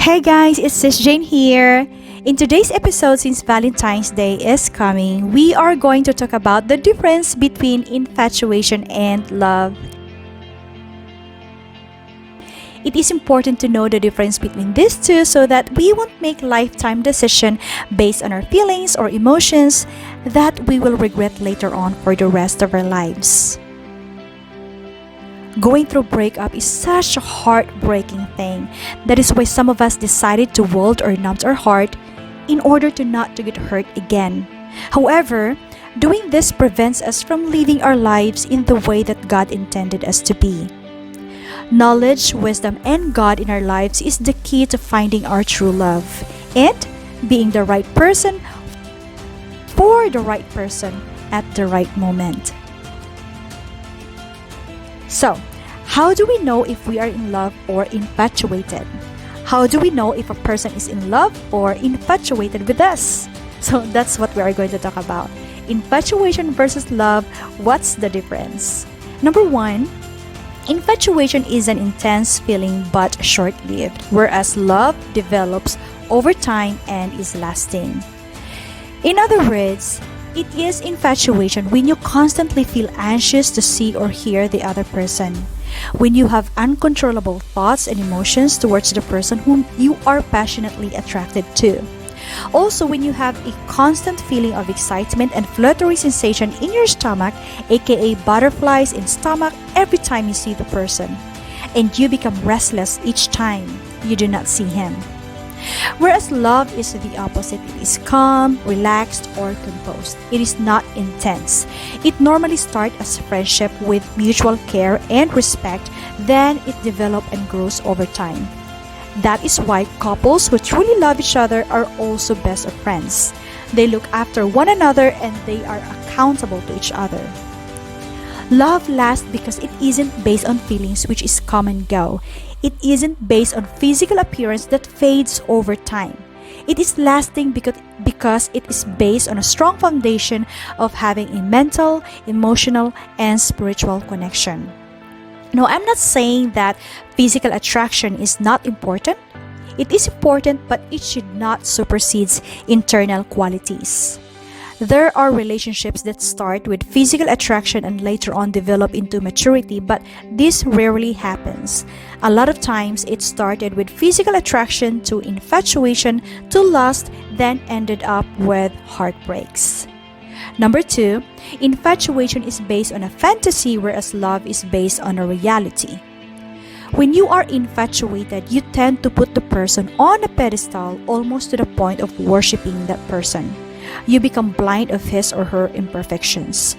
Hey guys, it's Sis Jane here. In today's episode, since Valentine's Day is coming, we are going to talk about the difference between infatuation and love. It is important to know the difference between these two so that we won't make lifetime decisions based on our feelings or emotions that we will regret later on for the rest of our lives. Going through breakup is such a heartbreaking thing. That is why some of us decided to weld or numb our heart in order to not to get hurt again. However, doing this prevents us from living our lives in the way that God intended us to be. Knowledge, wisdom, and God in our lives is the key to finding our true love and being the right person for the right person at the right moment. So, how do we know if we are in love or infatuated? How do we know if a person is in love or infatuated with us? So that's what we are going to talk about. Infatuation versus love, what's the difference? Number one, infatuation is an intense feeling but short-lived, whereas love develops over time and is lasting. In other words, it is infatuation when you constantly feel anxious to see or hear the other person, when you have uncontrollable thoughts and emotions towards the person whom you are passionately attracted to. Also, when you have a constant feeling of excitement and fluttery sensation in your stomach, aka butterflies in stomach every time you see the person, and you become restless each time you do not see him. Whereas love is the opposite. It is calm, relaxed, or composed. It is not intense. It normally starts as friendship with mutual care and respect, then it develops and grows over time. That is why couples who truly love each other are also best of friends. They look after one another and they are accountable to each other. Love lasts because it isn't based on feelings which is come and go. It isn't based on physical appearance that fades over time. It is lasting because it is based on a strong foundation of having a mental, emotional, and spiritual connection. No, I'm not saying that physical attraction is not important. It is important, but it should not supersede internal qualities. There are relationships that start with physical attraction and later on develop into maturity, but this rarely happens. A lot of times it started with physical attraction to infatuation to lust, then ended up with heartbreaks. Number two, infatuation is based on a fantasy, whereas love is based on a reality. When you are infatuated, you tend to put the person on a pedestal almost to the point of worshiping that person. You become blind of his or her imperfections.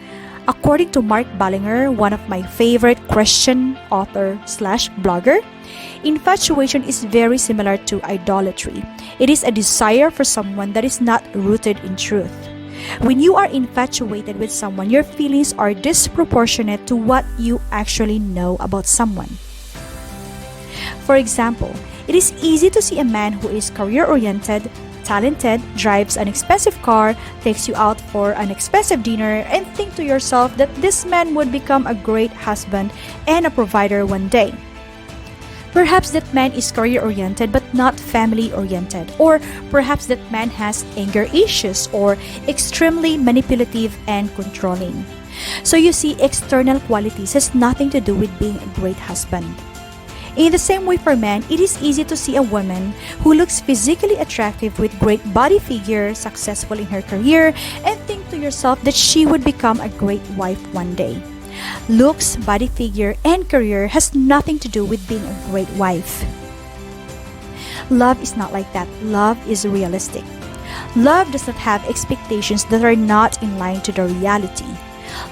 According to Mark Ballinger, one of my favorite Christian author/blogger, infatuation is very similar to idolatry. It is a desire for someone that is not rooted in truth. When you are infatuated with someone, your feelings are disproportionate to what you actually know about someone. For example, it is easy to see a man who is career-oriented, talented, drives an expensive car, takes you out for an expensive dinner, and think to yourself that this man would become a great husband and a provider one day. Perhaps that man is career-oriented but not family-oriented, or perhaps that man has anger issues or extremely manipulative and controlling. So you see, external qualities has nothing to do with being a great husband. In the same way for men, it is easy to see a woman who looks physically attractive with great body figure, successful in her career, and think to yourself that she would become a great wife one day. Looks, body figure, and career has nothing to do with being a great wife. Love is not like that. Love is realistic. Love does not have expectations that are not in line to the reality.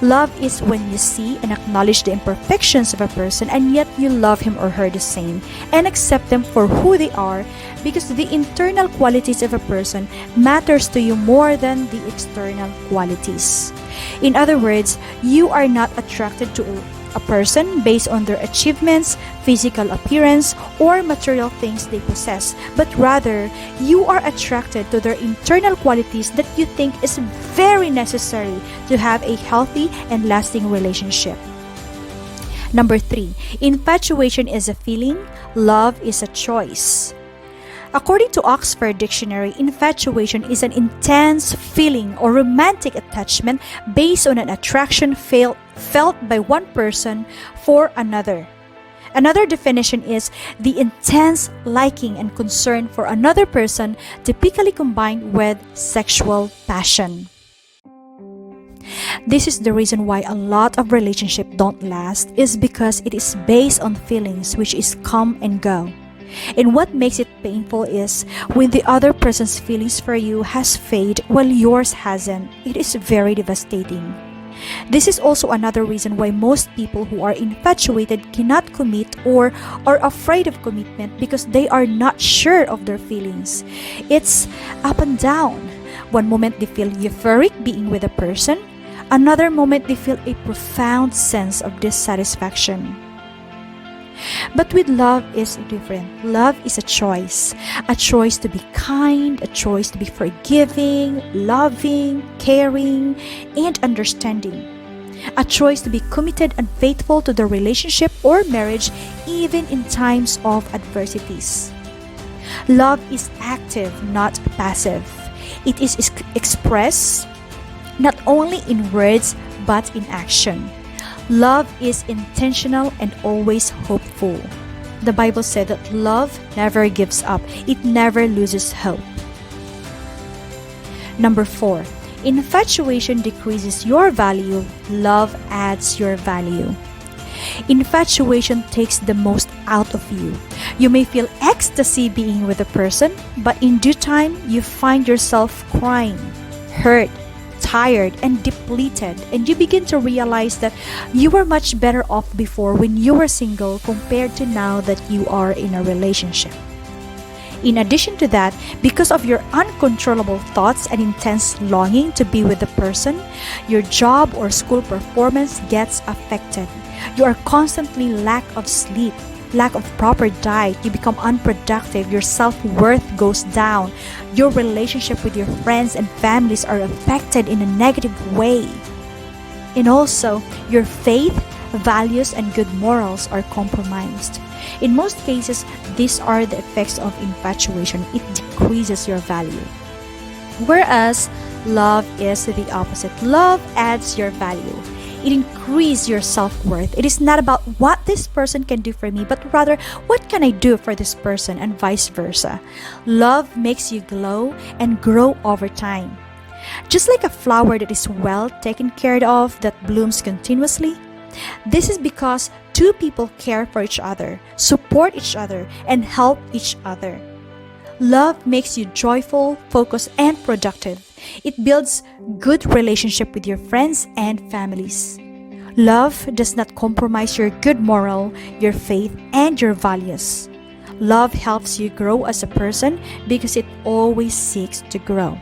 Love is when you see and acknowledge the imperfections of a person and yet you love him or her the same and accept them for who they are, because the internal qualities of a person matters to you more than the external qualities. In other words, you are not attracted to a person based on their achievements, physical appearance, or material things they possess, but rather you are attracted to their internal qualities that you think is very necessary to have a healthy and lasting relationship. Number 3, infatuation is a feeling, love is a choice. According to Oxford Dictionary, infatuation is an intense feeling or romantic attachment based on an attraction felt by one person for another. Another definition is the intense liking and concern for another person, typically combined with sexual passion. This is the reason why a lot of relationships don't last, is because it is based on feelings which is come and go. And what makes it painful is when the other person's feelings for you has faded while yours hasn't. It is very devastating. This is also another reason why most people who are infatuated cannot commit or are afraid of commitment, because they are not sure of their feelings. It's up and down. One moment they feel euphoric being with a person, another moment they feel a profound sense of dissatisfaction. But with love is different. Love is a choice to be kind, a choice to be forgiving, loving, caring, and understanding. A choice to be committed and faithful to the relationship or marriage even in times of adversities. Love is active, not passive. It is expressed not only in words but in action. Love is intentional and always hopeful. The Bible said that love never gives up. It never loses hope. Number 4, infatuation decreases your value. Love adds your value. Infatuation takes the most out of you. You may feel ecstasy being with a person, but in due time, you find yourself crying, hurt, tired, and depleted, and you begin to realize that you were much better off before when you were single compared to now that you are in a relationship. In addition to that, because of your uncontrollable thoughts and intense longing to be with the person, your job or school performance gets affected. You are constantly lack of sleep, lack of proper diet, you become unproductive, your self-worth goes down, your relationship with your friends and families are affected in a negative way. And also, your faith, values, and good morals are compromised. In most cases, these are the effects of infatuation. It decreases your value. Whereas, love is the opposite. Love adds your value. It increases your self-worth. It is not about what this person can do for me, but rather, what can I do for this person, and vice versa. Love makes you glow and grow over time. Just like a flower that is well taken care of, that blooms continuously, this is because two people care for each other, support each other, and help each other. Love makes you joyful, focused, and productive. It builds good relationship with your friends and families. Love does not compromise your good moral, your faith, and your values. Love helps you grow as a person because it always seeks to grow.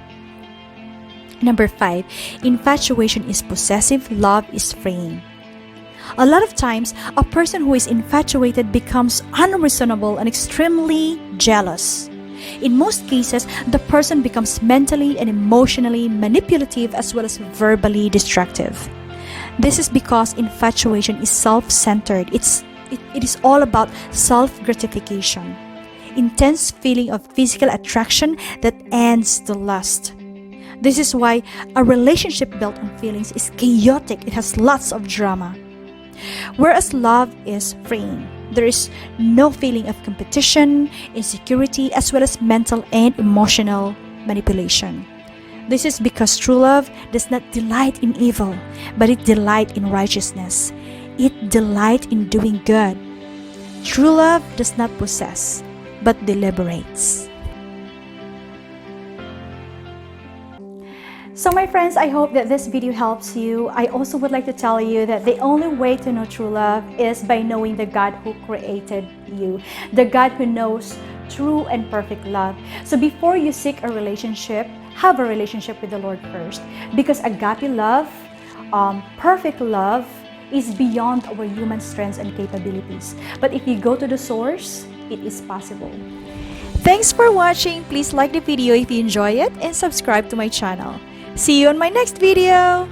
Number 5, infatuation is possessive, love is freeing. A lot of times, a person who is infatuated becomes unreasonable and extremely jealous. In most cases, the person becomes mentally and emotionally manipulative as well as verbally destructive. This is because infatuation is self-centered. It is all about self-gratification. Intense feeling of physical attraction that ends the lust. This is why a relationship built on feelings is chaotic. It has lots of drama. Whereas love is freeing. There is no feeling of competition, insecurity, as well as mental and emotional manipulation. This is because true love does not delight in evil, but it delights in righteousness. It delights in doing good. True love does not possess, but deliberates. So my friends, I hope that this video helps you. I also would like to tell you that the only way to know true love is by knowing the God who created you, the God who knows true and perfect love. So before you seek a relationship, have a relationship with the Lord first, because agape love, perfect love, is beyond our human strengths and capabilities. But if you go to the source, it is possible. Thanks for watching. Please like the video if you enjoy it and subscribe to my channel. See you on my next video.